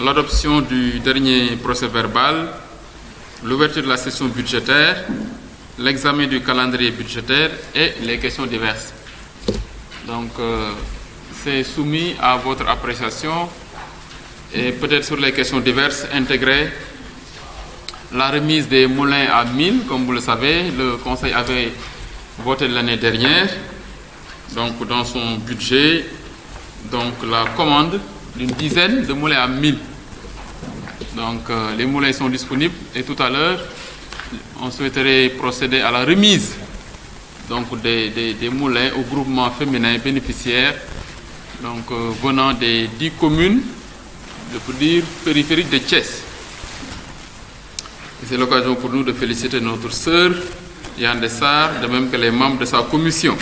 l'adoption du dernier procès-verbal, l'ouverture de la session budgétaire, l'examen du calendrier budgétaire et les questions diverses. Donc, c'est soumis à votre appréciation et peut-être sur les questions diverses, intégrer la remise des moulins à 1000, comme vous le savez, le Conseil avait voté l'année dernière, donc dans son budget, donc la commande d'une dizaine de moulins à 1000. Donc les moulins sont disponibles et tout à l'heure, on souhaiterait procéder à la remise donc, des moulins au groupement féminin bénéficiaire, donc venant des 10 communes, je peux dire périphériques de Thiès. C'est l'occasion pour nous de féliciter notre sœur Yann Dessar, de même que les membres de sa commission.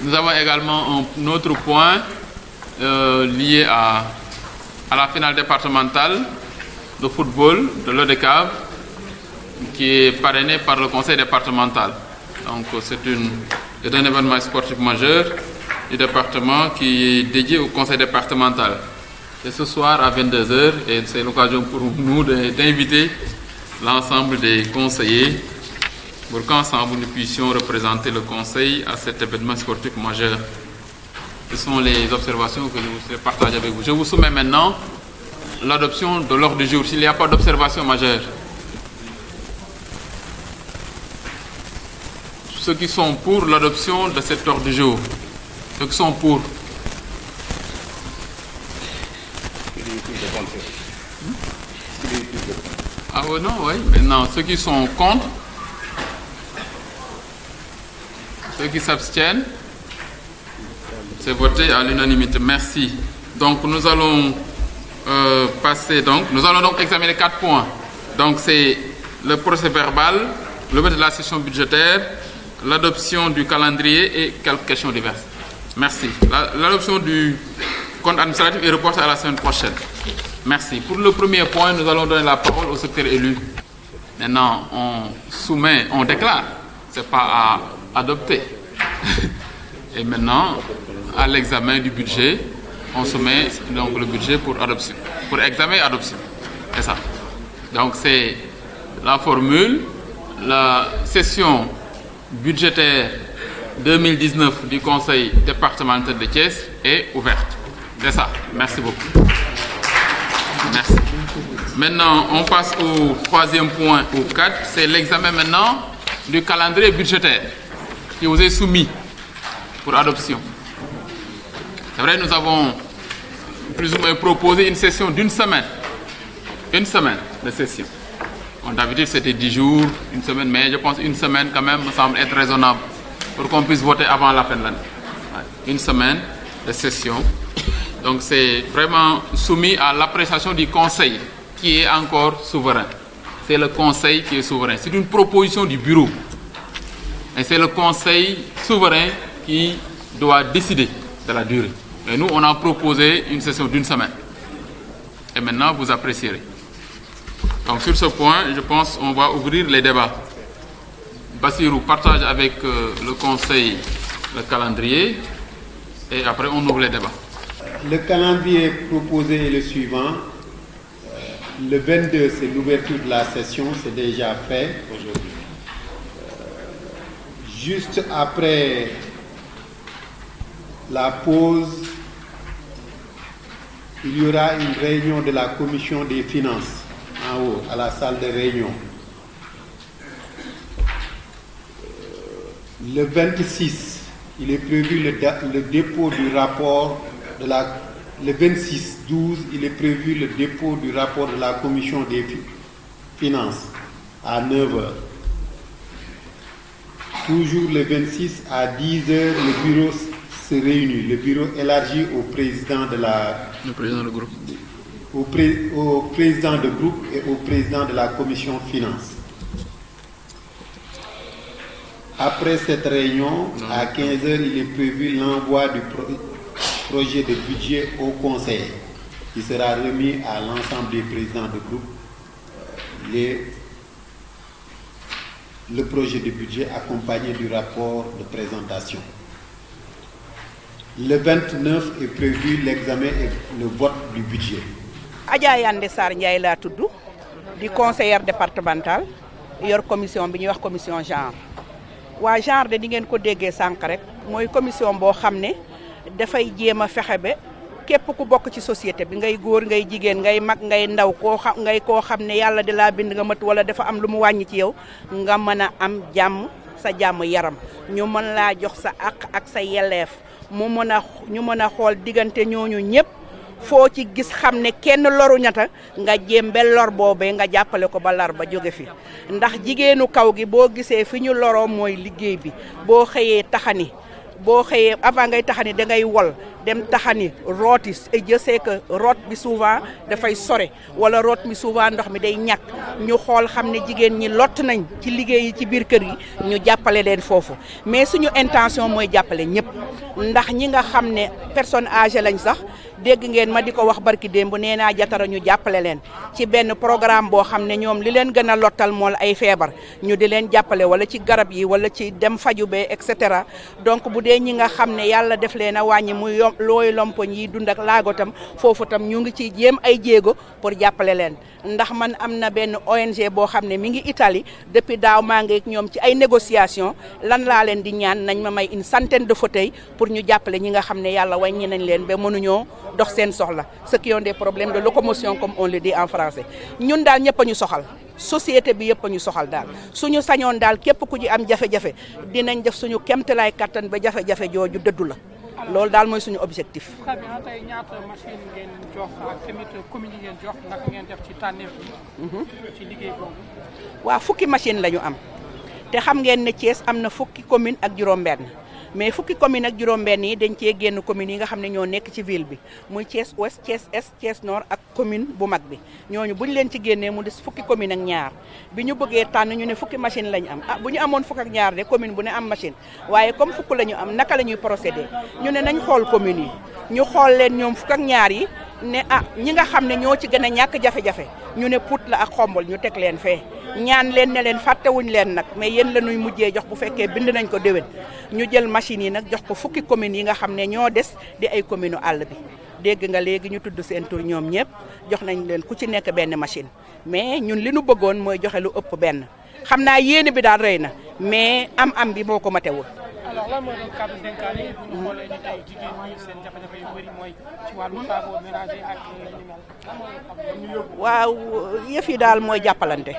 Nous avons également un autre point lié à la finale départementale de football de l'ODCAV qui est parrainée par le conseil départemental. Donc c'est un événement sportif majeur du département qui est dédié au conseil départemental. C'est ce soir à 22 h et c'est l'occasion pour nous d'inviter l'ensemble des conseillers pour qu'ensemble nous puissions représenter le conseil à cet événement sportif majeur. Ce sont les observations que je voudrais partager avec vous. Je vous soumets maintenant l'adoption de l'ordre du jour. S'il n'y a pas d'observation majeure. Ceux qui sont pour l'adoption de cet ordre du jour. Ceux qui sont pour. Ah oui, non, oui. Maintenant, ceux qui sont contre, ceux qui s'abstiennent, c'est voté à l'unanimité. Merci. Donc, nous allons nous allons donc examiner 4 points. Donc, c'est le procès-verbal, le vote de la session budgétaire, l'adoption du calendrier et quelques questions diverses. Merci. L'adoption du compte administratif est reportée à la semaine prochaine. Merci. Pour le premier point, nous allons donner la parole au secrétaire élu. Maintenant, on déclare. Ce n'est pas à adopter. Et maintenant, à l'examen du budget, on soumet donc le budget pour adoption. Pour examen et adoption. C'est ça. Donc, c'est la formule. La session budgétaire 2019 du Conseil départemental de Thiès est ouverte. C'est ça. Merci beaucoup. Merci. Maintenant, on passe au troisième point, au 4. C'est l'examen maintenant du calendrier budgétaire qui vous est soumis pour adoption. C'est vrai, nous avons plus ou moins proposé une session d'une semaine. Une semaine de session. D'habitude, c'était 10 jours, une semaine, mais je pense une semaine quand même me semble être raisonnable pour qu'on puisse voter avant la fin de l'année. Une semaine de session. Donc c'est vraiment soumis à l'appréciation du Conseil qui est encore souverain. C'est le Conseil qui est souverain. C'est une proposition du bureau. Et c'est le Conseil souverain qui doit décider de la durée. Et nous, on a proposé une session d'une semaine. Et maintenant, vous apprécierez. Donc sur ce point, je pense qu'on va ouvrir les débats. Bassirou partage avec le Conseil le calendrier et après on ouvre les débats. Le calendrier proposé est le suivant. Le 22, c'est l'ouverture de la session, c'est déjà fait aujourd'hui. Juste après la pause, il y aura une réunion de la commission des finances en haut, à la salle de réunion. Le 26, il est prévu le dépôt du rapport de la... Le 26-12, il est prévu le dépôt du rapport de la commission des finances à 9 h. Toujours le 26 à 10 h, le bureau se réunit. Le bureau élargi au président de la... Le président du groupe. Au président de groupe et au président de la commission finance. Après cette réunion, à 15 h, il est prévu l'envoi du projet de budget au Conseil, qui sera remis à l'ensemble des présidents de groupe. Le projet de budget accompagné du rapport de présentation. Le 29 est prévu l'examen et le vote du budget. Adja Yande Sarr Ndiaye laa tudd di conseillère départementale yor commission bi ñuy wax commission genre waa genre de di ngeen ko déggee sànq rek mooy commission boo xam ne dafay jéem a fexe ba képp ku bokk ci société bi ngay góor ngay jigéen ngay mag ngay ndaw koo xam ne yàlla di laa bind nga mat wala dafa am lu mu wàññi ci yow nga mën a am jàmm sa jàmm yaram ñu mën laa jox sa àq ak sa yelleef ñu mën a xool diggante ñooñu ñëpp foo ci gis xam ne kenn loru ñata nga jéem ba lor boobee nga jàppale ko ba lar ba jóge fi ndax jigéenu kaw gi boo gisee fi ñu loroo mooy liggéey bi boo xëyee taxani avant ngay taxani da ngay wol dem taxani rooti et je sais que root bi souvent dafay sore wala root bi souvent ndox mi day ñàkk ñu xool xam ne jigéen ñi lott nañ ci liggéey yi ci biir kër yi ñu jàppale leen foofu mais suñu intention mooy jàppale ñëpp ndax ñi nga xam ne personne âgée lañ sax dégg ngeen ma di ko wax barki démb nee naa jatara ñu jàppale leen ci benn programme boo xam ne ñoom li leen gën a lottal mool ay feebar ñu di leen jàppale wala ci garab yi wala ci dem faju be et cetera donc bu dee ñi nga xam ne yàlla def leen a wàññi muy looy lompoñ yi dund ak laago tam foofu tam ñu ngi ci jéem ay jéego pour jàppale leen ndax man am na benn ONG boo xam ne mi ngi Italie depuis daaw maa ngi ak ñoom ci ay négociation lan laa leen di ñaan nañ ma may une centaine de fauteuils pour ñu jàppale ñi nga xam ne yàlla wàññi nañ leen ba mënuñoo dox seen soxla ceux qui ont des problèmes de locomotion comme on le dit en français ñun daal ñëpp a ñu soxal société bi yëpp a ñu soxal daal suñu sañoon daal képp ku ci am jafe-jafe dinañ def suñu kemtalaay kattan ba jafe-jafe jooju dëddu la loolu daal mooy suñu objectif. très bien tey ñaata machine ngeen jox ak tamit commune yi ngeen jox naka ngeen def ci tànneef bi. ci liggéey boobu. waaw fukki machine la ñu am te xam ngeen ne Thiès am na fukki commune ak juróom-benn mais fukki commune ak juróom-benn yi dañ cee génn communes yi nga xam ne ñoo nekk ci ville bi muy Thiès Ouest Thiès Est Thiès Nord ak commune bu mag bi ñooñu bu ñu leen ci génnee mu des fukki commune ak ñaar bi ñu bëggee tànn ñu ne fukki machine la ñu am bu ñu amoon fukk ak ñaar de commune bu ne am machine waaye comme fukk la ñu am naka la ñuy procédé ñu ne nañ xool communes yi ñu xool leen ñoom fukk ak ñaar yi ne ñi nga xam ne ñoo ci gën a ñàkk jafe-jafe ñu ne Pout la ak Xombol ñu teg leen fee ñaan leen ne leen fàttewuñ leen nag mais yéen la ñuy mujjee jox bu fekkee bind nañ ko déwén ñu jël machines yi nag jox ko fukki communes yi nga xam ne ñoo des di ay communes àll bi dégg nga léegi ñu tudd seen tur ñoom ñëpp jox nañ leen ku ci nekk benn machine mais ñun li nu bëggoon mooy joxe lu ëpp benn xam naa yéene bi daal rëy na mais am bi moo ko matewul. alors lan moo doon kàddu dénkaane yi bu ñu xoolee ni tey jigéen ñi seen jafe-jafe yu bëri mooy ci wàllu travaux ménagers ak waaw yëf yi daal mooy jàppalante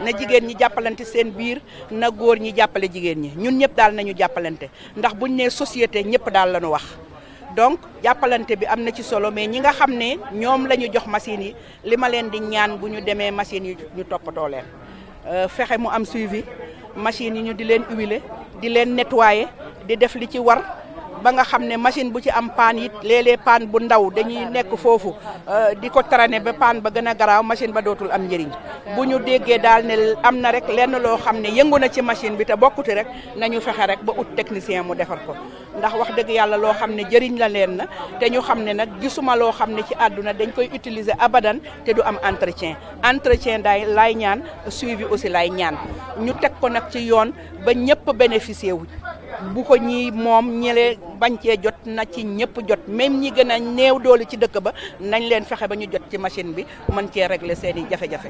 na jigéen ñi jàppalante seen biir na góor ñi jàppale jigéen ñi ñun ñëpp daal nañu jàppalante ndax buñ nee société ñëpp daal la ñu wax donc jàppalante bi am na ci solo mais ñi nga xam ne ñoom la ñu jox machines yi li ma leen di ñaan bu ñu demee machines yi ñu toppatoo leen fexe mu am suivi machines yi ñu di leen huiler di leen nettoyer di def li ci war ba nga xam ne machine bu ci am paan it léeg-léeg paan bu ndaw dañuy nekk foofu di ko traîner ba paan ba gën a garaaw machine ba dootul am njëriñ bu ñu déggee daal ne am na rek lenn loo xam ne yëngu na ci machine bi te bokkuti rek nañu fexe rek ba ut technicien mu defar ko ndax wax dëgg yàlla loo xam ne jëriñ la leen na te ñu xam ne nag gisuma loo xam ne ci àdduna dañ koy utiliser abadan te du am entretien daay lay ñaan suivi aussi lay ñaan ñu teg ko nag ci yoon ba ñëpp bénéficier wu bu ko ñi moom ñële bañ cee jot na ci ñëpp jot même ñi gën a néew doole ci dëkk ba nañ leen fexe ba ñu jot ci machine bi mën cee régler seen i jafe-jafe